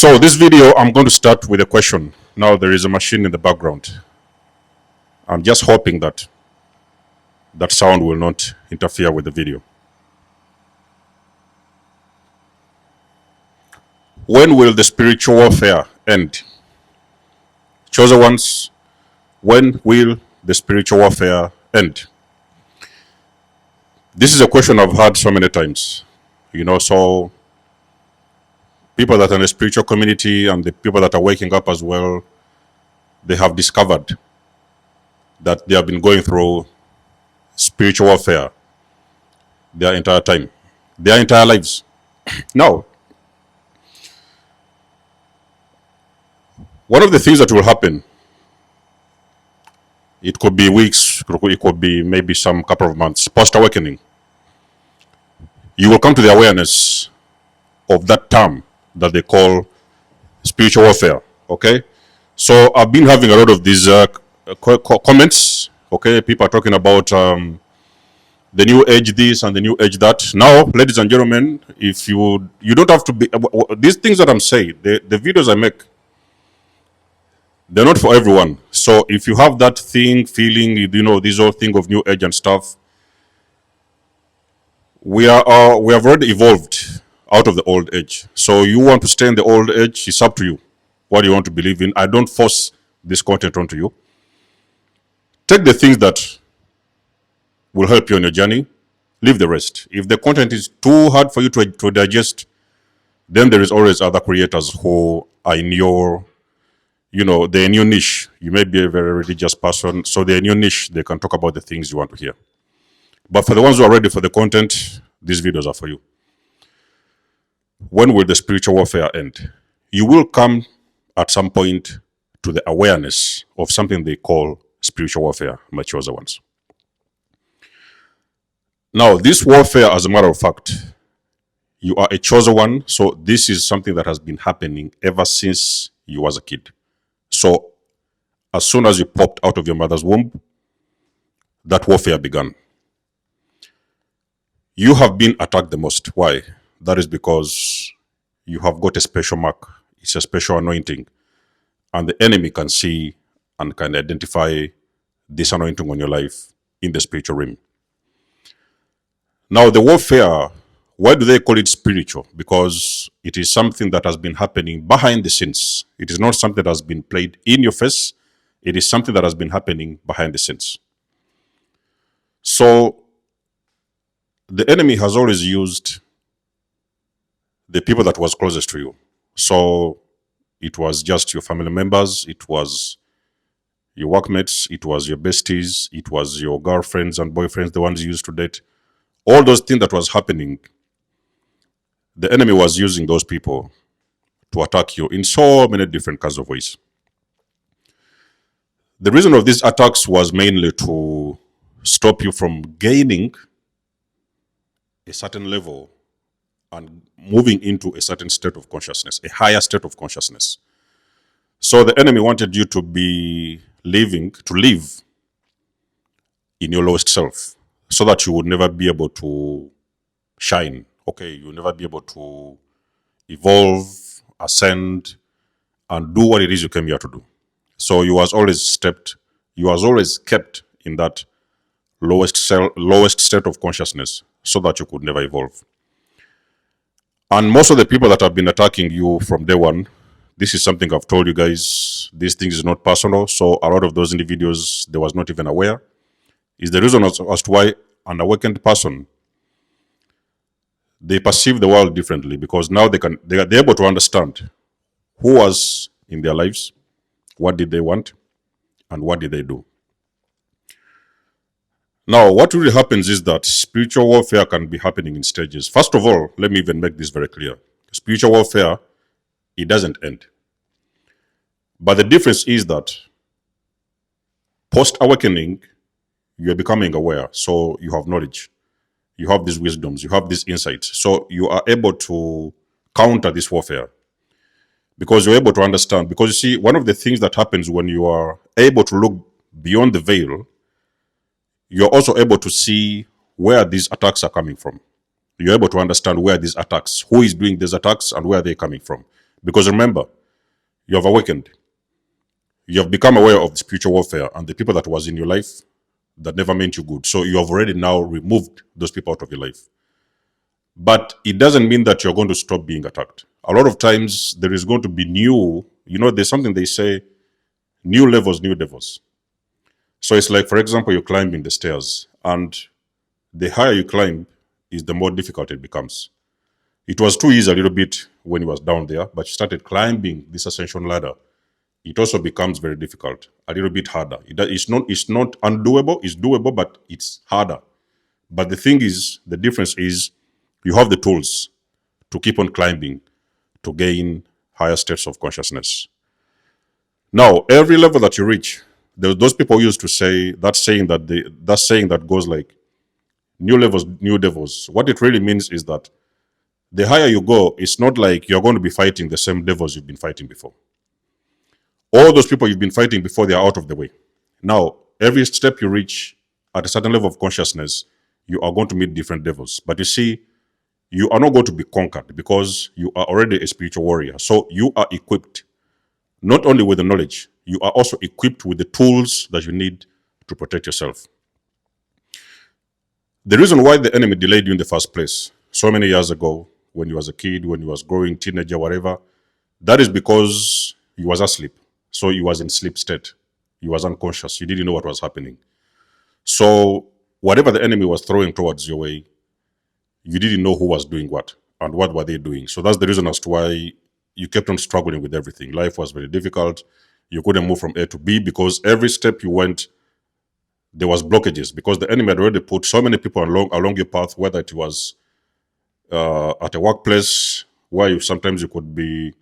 So this video, I'm going to start with a question. Now there is a machine in the background. I'm just hoping that that sound will not interfere with the video. When will the spiritual warfare end? Chosen ones, when will the spiritual warfare end? This is a question I've had so many times. So people that are in the spiritual community and the people that are waking up as well, they have discovered that they have been going through spiritual warfare their entire time, their entire lives. Now, one of the things that will happen, it could be weeks, it could be maybe some couple of months post-awakening, you will come to the awareness of that term that they call spiritual warfare, okay? So I've been having a lot of these comments, okay? People are talking about the new age this and the new age that. Now, ladies and gentlemen, if you don't have to be, these things that I'm saying, the videos I make, they're not for everyone. So if you have that feeling, this whole thing of new age and stuff, we have already evolved out of the old age. So you want to stay in the old age, it's up to you. What you want to believe in. I don't force this content onto you. Take the things that will help you on your journey. Leave the rest. If the content is too hard for you to digest, then there is always other creators who are in your, they're in your niche. You may be a very religious person, so they're in your niche. They can talk about the things you want to hear. But for the ones who are ready for the content, these videos are for you. When will the spiritual warfare end? You will come at some point to the awareness of something they call spiritual warfare, my chosen ones. Now, this warfare, as a matter of fact, you are a chosen one, so this is something that has been happening ever since you was a kid. So, as soon as you popped out of your mother's womb, that warfare began. You have been attacked the most. Why? That is because you have got a special mark. It's a special anointing. And the enemy can see and can identify this anointing on your life in the spiritual realm. Now, the warfare, why do they call it spiritual? Because it is something that has been happening behind the scenes. It is not something that has been played in your face. It is something that has been happening behind the scenes. So, the enemy has always used the people that was closest to you. So it was just your family members, it was your workmates, it was your besties, it was your girlfriends and boyfriends, the ones you used to date. All those things that was happening, the enemy was using those people to attack you in so many different kinds of ways. The reason of these attacks was mainly to stop you from gaining a certain level and moving into a certain state of consciousness, a higher state of consciousness. So the enemy wanted you to live in your lowest self, so that you would never be able to shine. Okay, you'll never be able to evolve, ascend, and do what it is you came here to do. So you was always kept in that lowest state of consciousness, so that you could never evolve. And most of the people that have been attacking you from day one, this is something I've told you guys, this thing is not personal. So a lot of those individuals, they was not even aware. Is the reason as to why an awakened person, they perceive the world differently, because now they're able to understand who was in their lives, what did they want, and what did they do. Now, what really happens is that spiritual warfare can be happening in stages. First of all, let me even make this very clear. Spiritual warfare, it doesn't end. But the difference is that post-awakening, you are becoming aware. So you have knowledge. You have these wisdoms. You have these insights. So you are able to counter this warfare, because you're able to understand. Because you see, one of the things that happens when you are able to look beyond the veil, you're also able to see where these attacks are coming from. You're able to understand where these attacks, who is doing these attacks, and where they're coming from. Because remember, you have awakened. You have become aware of the spiritual warfare and the people that was in your life that never meant you good. So you have already now removed those people out of your life. But it doesn't mean that you're going to stop being attacked. A lot of times there is going to be new, there's something they say, new levels, new devils. So it's like, for example, you're climbing the stairs, and the higher you climb is the more difficult it becomes. It was too easy a little bit when you was down there, but you started climbing this ascension ladder. It also becomes very difficult, a little bit harder. It's not undoable, it's doable, but it's harder. But the thing is, the difference is you have the tools to keep on climbing to gain higher states of consciousness. Now, every level that you reach, those people used to say that saying that goes like new levels, new devils. What it really means is that the higher you go, it's not like you're going to be fighting the same devils you've been fighting before. All those people you've been fighting before, they are out of the way. Now, every step you reach at a certain level of consciousness, you are going to meet different devils. But you see, you are not going to be conquered because you are already a spiritual warrior. So you are equipped not only with the knowledge, you are also equipped with the tools that you need to protect yourself. The reason why the enemy delayed you in the first place so many years ago, when you was a kid, when you was growing, teenager, whatever, that is because you was asleep. So you was in sleep state. You was unconscious. You didn't know what was happening. So whatever the enemy was throwing towards your way, you didn't know who was doing what and what were they doing. So that's the reason as to why you kept on struggling with everything. Life was very difficult. You couldn't move from A to B because every step you went, there was blockages because the enemy had already put so many people along your path, whether it was at a workplace where sometimes you could be,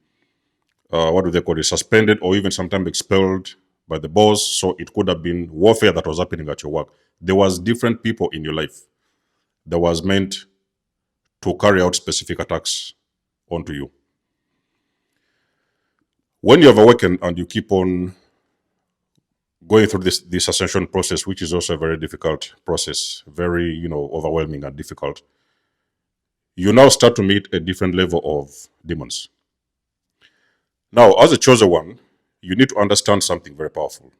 what do they call it, suspended or even sometimes expelled by the boss. So it could have been warfare that was happening at your work. There was different people in your life that was meant to carry out specific attacks onto you. When you have awakened and you keep on going through this ascension process, which is also a very difficult process, very overwhelming and difficult, you now start to meet a different level of demons. Now, as a chosen one, you need to understand something very powerful.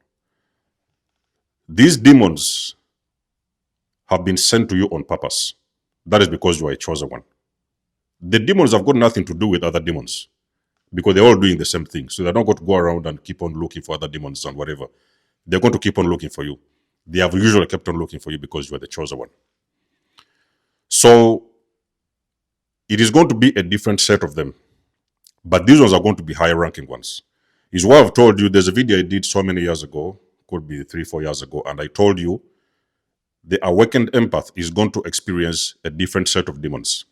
These demons have been sent to you on purpose. That is because you are a chosen one. The demons have got nothing to do with other demons because they're all doing the same thing. So they're not going to go around and keep on looking for other demons and whatever. They're going to keep on looking for you. They have usually kept on looking for you because you are the chosen one. So it is going to be a different set of them. But these ones are going to be higher ranking ones. Is what I've told you. There's a video I did so many years ago, could be 3-4 years ago, and I told you the awakened empath is going to experience a different set of demons.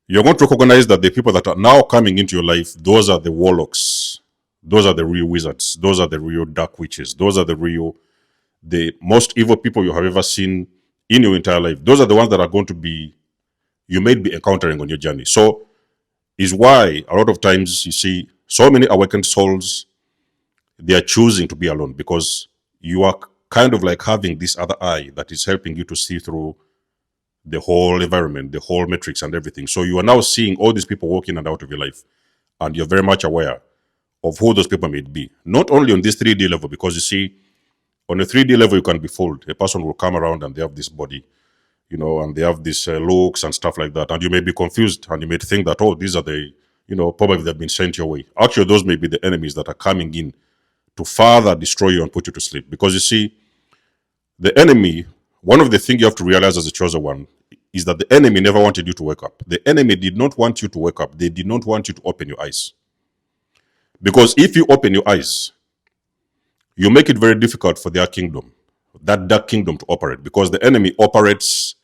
You're going to recognize that the people that are now coming into your life, those are the warlocks. Those are the real wizards. Those are the real dark witches. Those are the most evil people you have ever seen in your entire life. Those are the ones that are going to be, you may be encountering on your journey. So is why a lot of times you see so many awakened souls, they are choosing to be alone because you are kind of like having this other eye that is helping you to see through the whole environment, the whole matrix and everything. So you are now seeing all these people walking in and out of your life, and you're very much aware of who those people may be. Not only on this 3D level, because you see, on a 3D level, you can be fooled. A person will come around and they have this body, and they have these looks and stuff like that. And you may be confused and you may think that, oh, these are the, probably they've been sent your way. Actually, those may be the enemies that are coming in to further destroy you and put you to sleep. Because you see, the enemy, one of the things you have to realize as a chosen one is that the enemy never wanted you to wake up. The enemy did not want you to wake up. They did not want you to open your eyes. Because if you open your eyes, you make it very difficult for their kingdom, that dark kingdom, to operate, because the enemy operates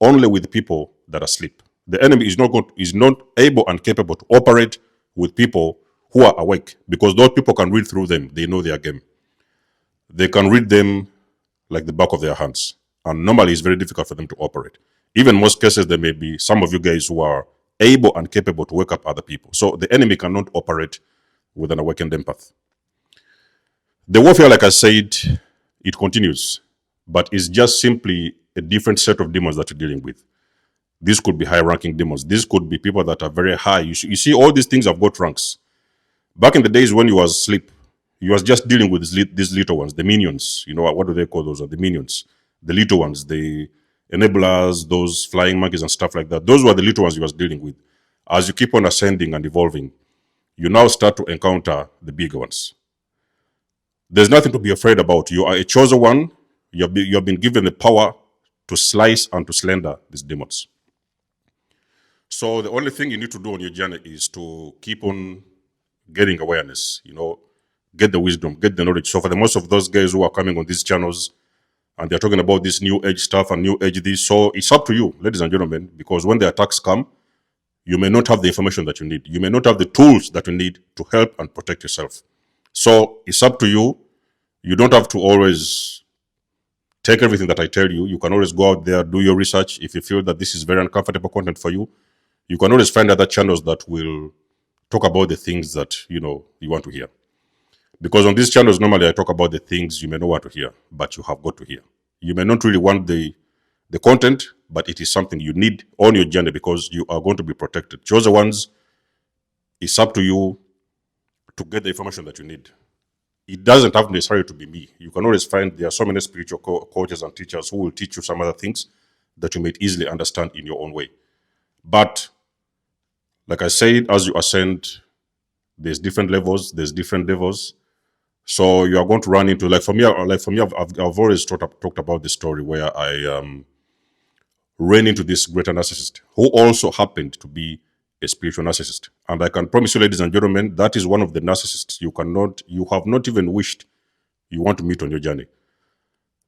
only with people that are asleep. The enemy is not able and capable to operate with people who are awake, because those people can read through them. They know their game. They can read them like the back of their hands. And normally it's very difficult for them to operate. Even most cases, there may be some of you guys who are able and capable to wake up other people. So the enemy cannot operate with an awakened empath. The warfare, like I said, it continues, but it's just simply a different set of demons that you're dealing with. This could be high-ranking demons. This could be people that are very high. You see, all these things have got ranks. Back in the days when you was asleep, you was just dealing with these little ones, the minions. You know, what do they call those? The minions, the little ones, the enablers, those flying monkeys and stuff like that. Those were the little ones you was dealing with. As you keep on ascending and evolving, you now start to encounter the bigger ones. There's nothing to be afraid about. You are a chosen one. You have been given the power to slice and to slender these demons. So the only thing you need to do on your journey is to keep on getting awareness, get the wisdom, get the knowledge. So for the most of those guys who are coming on these channels and they're talking about this new age stuff and new age this, so it's up to you, ladies and gentlemen, because when the attacks come, you may not have the information that you need. You may not have the tools that you need to help and protect yourself. So it's up to you. You don't have to always take everything that I tell you. You can always go out there, do your research. If you feel that this is very uncomfortable content for you, you can always find other channels that will talk about the things that you want to hear. Because on these channels, normally I talk about the things you may not want to hear, but you have got to hear. You may not really want the content, but it is something you need on your journey because you are going to be protected. Chosen ones, it's up to you to get the information that you need. It doesn't have necessarily to be me. You can always find there are so many spiritual coaches and teachers who will teach you some other things that you may easily understand in your own way. But like I said, as you ascend, there's different levels, there's different levels. So you are going to run into, like for me, I've always talked about this story where I ran into this greater narcissist who also happened to be a spiritual narcissist. And I can promise you, ladies and gentlemen, that is one of the narcissists you have not even wished you want to meet on your journey.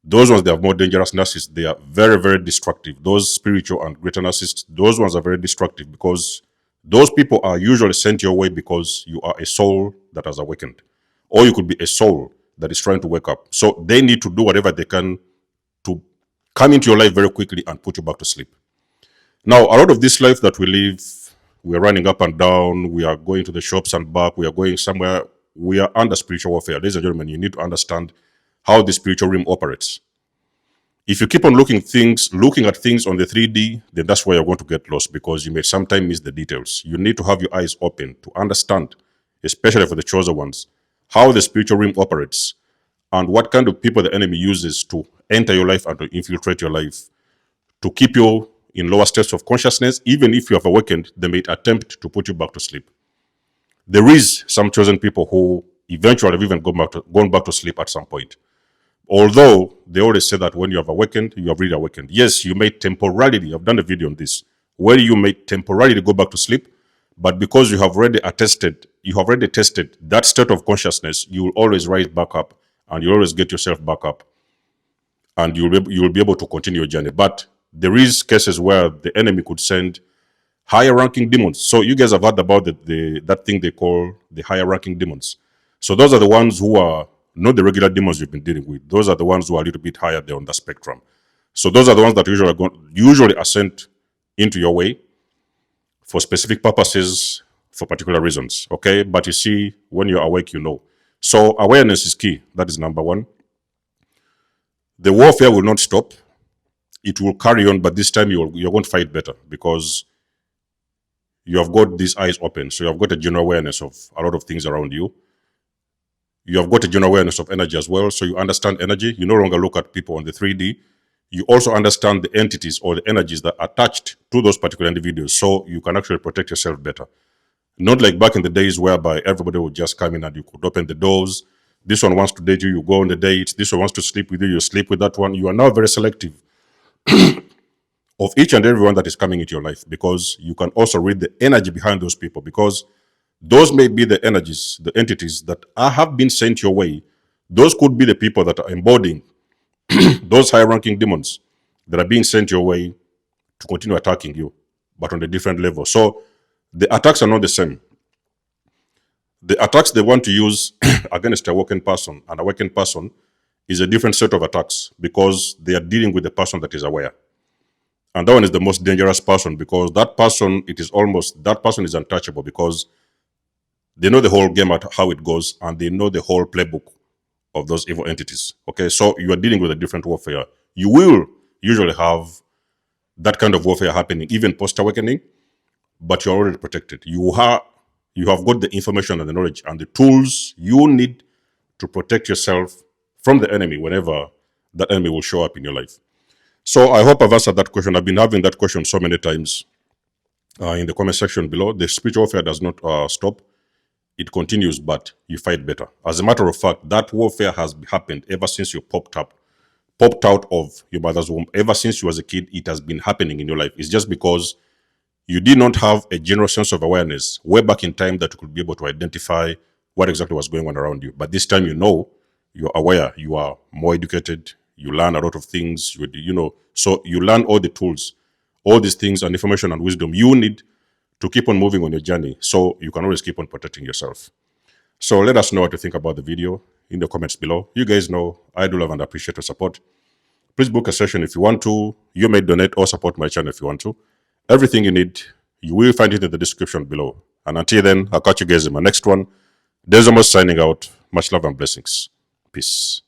Those ones, they are more dangerous narcissists. They are very, very destructive. Those spiritual and greater narcissists, those ones are very destructive because those people are usually sent your way because you are a soul that has awakened. Or you could be a soul that is trying to wake up. So they need to do whatever they can to come into your life very quickly and put you back to sleep. Now, a lot of this life that we live, we are running up and down, we are going to the shops and back, we are going somewhere, we are under spiritual warfare. Ladies and gentlemen, you need to understand how the spiritual realm operates. If you keep on looking at things on the 3D, then that's where you're going to get lost because you may sometimes miss the details. You need to have your eyes open to understand, especially for the chosen ones, how the spiritual realm operates and what kind of people the enemy uses to enter your life and to infiltrate your life, to keep you in lower states of consciousness. Even if you have awakened, they may attempt to put you back to sleep. There is some chosen people who eventually have even gone back to sleep at some point. Although they always say that when you have awakened, you have really awakened. Yes, you may temporarily, I've done a video on this, where you may temporarily go back to sleep, but because you have already tested that state of consciousness, you will always rise back up and you always get yourself back up and you will be able to continue your journey. But there is cases where the enemy could send higher ranking demons. So you guys have heard about that thing they call the higher ranking demons. So those are the ones who are not the regular demons you've been dealing with. Those are the ones who are a little bit higher there on the spectrum. So those are the ones that usually are sent into your way for specific purposes, for particular reasons. Okay, but you see, when you're awake, you know. So awareness is key. That is number one. The warfare will not stop. It will carry on, but this time you're going to fight better because you have got these eyes open. So you have got a general awareness of a lot of things around you. You have got a general awareness of energy as well. So you understand energy. You no longer look at people on the 3D. You also understand the entities or the energies that are attached to those particular individuals. So you can actually protect yourself better. Not like back in the days whereby everybody would just come in and you could open the doors. This one wants to date you, you go on the date. This one wants to sleep with you, you sleep with that one. You are now very selective of each and every one that is coming into your life because you can also read the energy behind those people because those may be the energies, the entities that have been sent your way. Those could be the people that are embodying those high-ranking demons that are being sent your way to continue attacking you, but on a different level. So the attacks are not the same. The attacks they want to use against an awakened person is a different set of attacks because they are dealing with the person that is aware. And that one is the most dangerous person because that person is untouchable because they know the whole game at how it goes and they know the whole playbook of those evil entities. Okay, so you are dealing with a different warfare. You will usually have that kind of warfare happening, even post-awakening, but you're already protected. You have got the information and the knowledge and the tools you need to protect yourself from the enemy whenever that enemy will show up in your life. So I hope I've answered that question. I've been having that question so many times in the comment section below. The spiritual warfare does not stop. It continues, but you fight better. As a matter of fact, that warfare has happened ever since you popped out of your mother's womb. Ever since you was a kid, it has been happening in your life. It's just because you did not have a general sense of awareness way back in time that you could be able to identify what exactly was going on around you. But this time, you're aware, you are more educated, you learn a lot of things, so you learn all the tools, all these things and information and wisdom you need to keep on moving on your journey, so you can always keep on protecting yourself. So let us know what you think about the video in the comments below. You guys know I do love and appreciate your support. Please book a session if you want to. You may donate or support my channel if you want to. Everything you need, you will find it in the description below. And until then, I'll catch you guys in my next one. Desmos signing out. Much love and blessings. Peace.